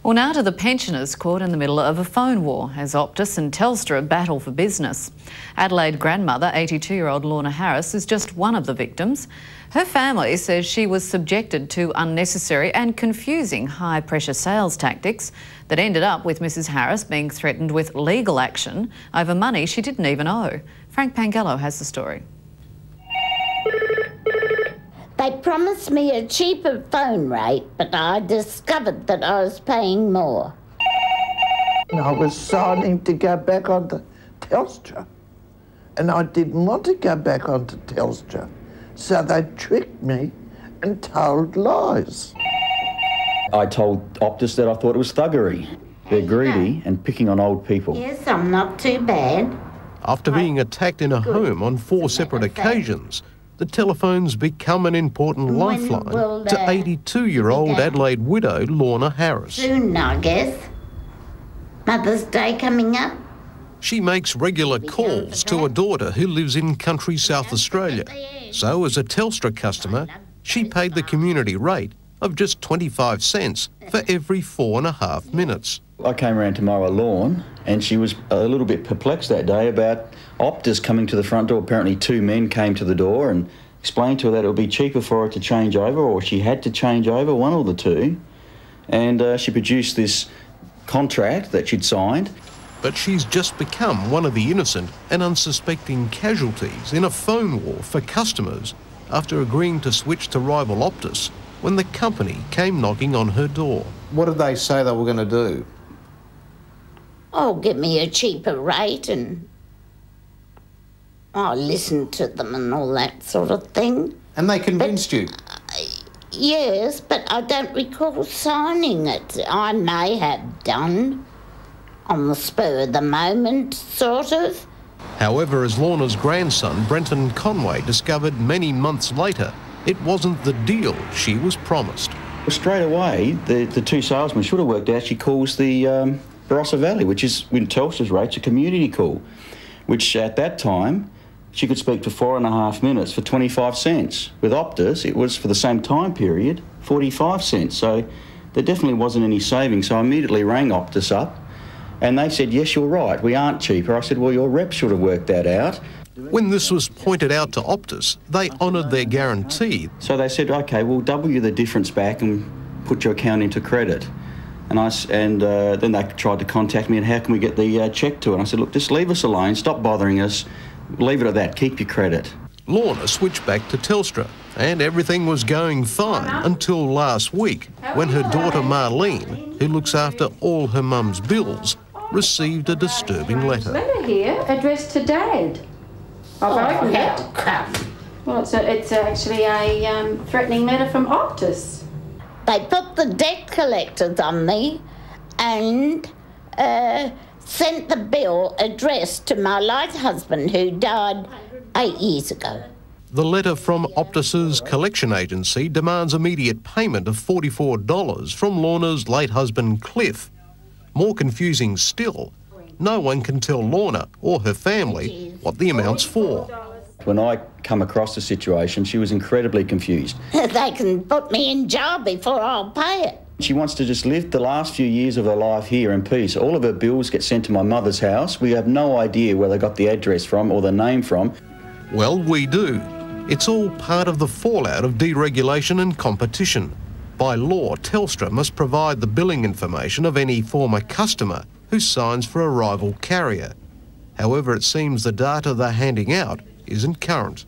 Well, now to the pensioners caught in the middle of a phone war as Optus and Telstra battle for business. Adelaide grandmother, 82-year-old Lorna Harris, is just one of the victims. Her family says she was subjected to unnecessary and confusing high-pressure sales tactics that ended up with Mrs Harris being threatened with legal action over money she didn't even owe. Frank Pangello has the story. They promised me a cheaper phone rate, but I discovered that I was paying more. I was signing to go back onto Telstra, and I didn't want to go back onto Telstra, so they tricked me and told lies. I told Optus that I thought it was thuggery. They're greedy and picking on old people. Yes, I'm not too bad. After being attacked in a home on 4 separate occasions, the telephone's become an important lifeline to 82-year-old Adelaide widow Lorna Harris. Soon, I guess. Mother's Day coming up. She makes regular calls to a daughter who lives in country South Australia. So, as a Telstra customer, she paid the community rate of just 25 cents for every 4.5 minutes. I came around to mow her lawn and she was a little bit perplexed that day about Optus coming to the front door. Apparently 2 men came to the door and explained to her that it would be cheaper for her to change over, or she had to change over, one or the two. And she produced this contract that she'd signed. But she's just become one of the innocent and unsuspecting casualties in a phone war for customers after agreeing to switch to rival Optus when the company came knocking on her door. What did they say they were going to do? Oh, give me a cheaper rate, and I listened to them and all that sort of thing. And they convinced you? Yes, but I don't recall signing it. I may have done, on the spur of the moment, sort of. However, as Lorna's grandson, Brenton discovered many months later, it wasn't the deal she was promised. Straight away, the 2 salesmen should have worked out she calls the Barossa Valley, which is, in Telstra's rates, a community call, which at that time she could speak for 4.5 minutes for 25 cents. With Optus, it was, for the same time period, 45 cents. So there definitely wasn't any savings. So I immediately rang Optus up and they said, yes, you're right, we aren't cheaper. I said, well, your rep should have worked that out. When this was pointed out to Optus, they honoured their guarantee. So they said, OK, we'll double you the difference back and put your account into credit. And then they tried to contact me and how can we get the cheque to it? And I said, look, just leave us alone, stop bothering us, leave it at that, keep your credit. Lorna switched back to Telstra and everything was going fine until last week when her daughter Marlene, who looks after all her mum's bills, received a disturbing letter. Letter here addressed to Dad. I've opened it. Well, it's actually a threatening letter from Optus. They put the debt collectors on me and sent the bill addressed to my late husband who died 8 years ago. The letter from Optus's collection agency demands immediate payment of $44 from Lorna's late husband Cliff. More confusing still, no one can tell Lorna or her family what the amount's for. When I come across the situation, she was incredibly confused. They can put me in jail before I'll pay it. She wants to just live the last few years of her life here in peace. All of her bills get sent to my mother's house. We have no idea where they got the address from or the name from. Well, we do. It's all part of the fallout of deregulation and competition. By law, Telstra must provide the billing information of any former customer who signs for a rival carrier. However, it seems the data they're handing out isn't current.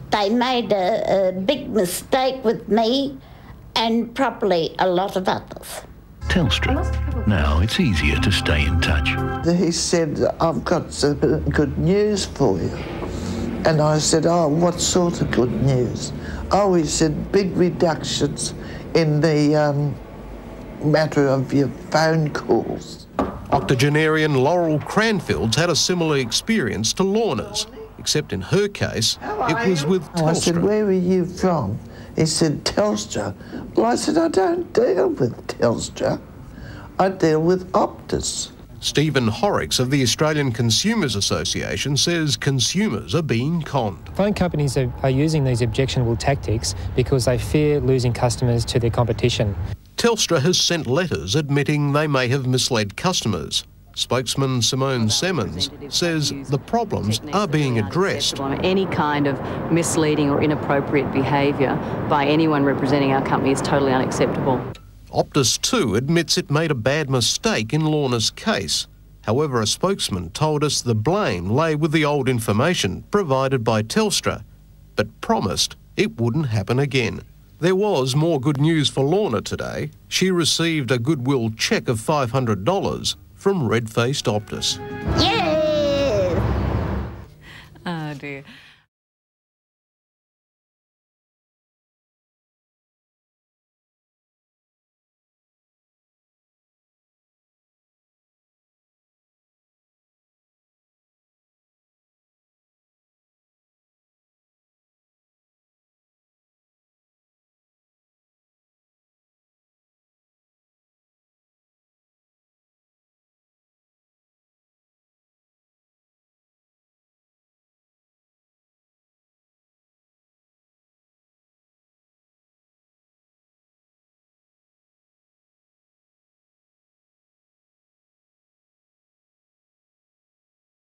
They made a big mistake with me and probably a lot of others. Telstra. Now it's easier to stay in touch. He said, I've got some good news for you. And I said, oh, what sort of good news? Oh, he said, big reductions in the matter of your phone calls. Octogenarian Laurel Cranfield's had a similar experience to Lorna's, except in her case, it was with Telstra. I said, where are you from? He said, Telstra. Well, I said, I don't deal with Telstra. I deal with Optus. Stephen Horrocks of the Australian Consumers Association says consumers are being conned. Phone companies are using these objectionable tactics because they fear losing customers to their competition. Telstra has sent letters admitting they may have misled customers. Spokesman Simone Simmons says the problems are being addressed. Any kind of misleading or inappropriate behaviour by anyone representing our company is totally unacceptable. Optus too admits it made a bad mistake in Lorna's case. However, a spokesman told us the blame lay with the old information provided by Telstra, but promised it wouldn't happen again. There was more good news for Lorna today. She received a goodwill cheque of $500 from red-faced Optus. Yes! Oh dear.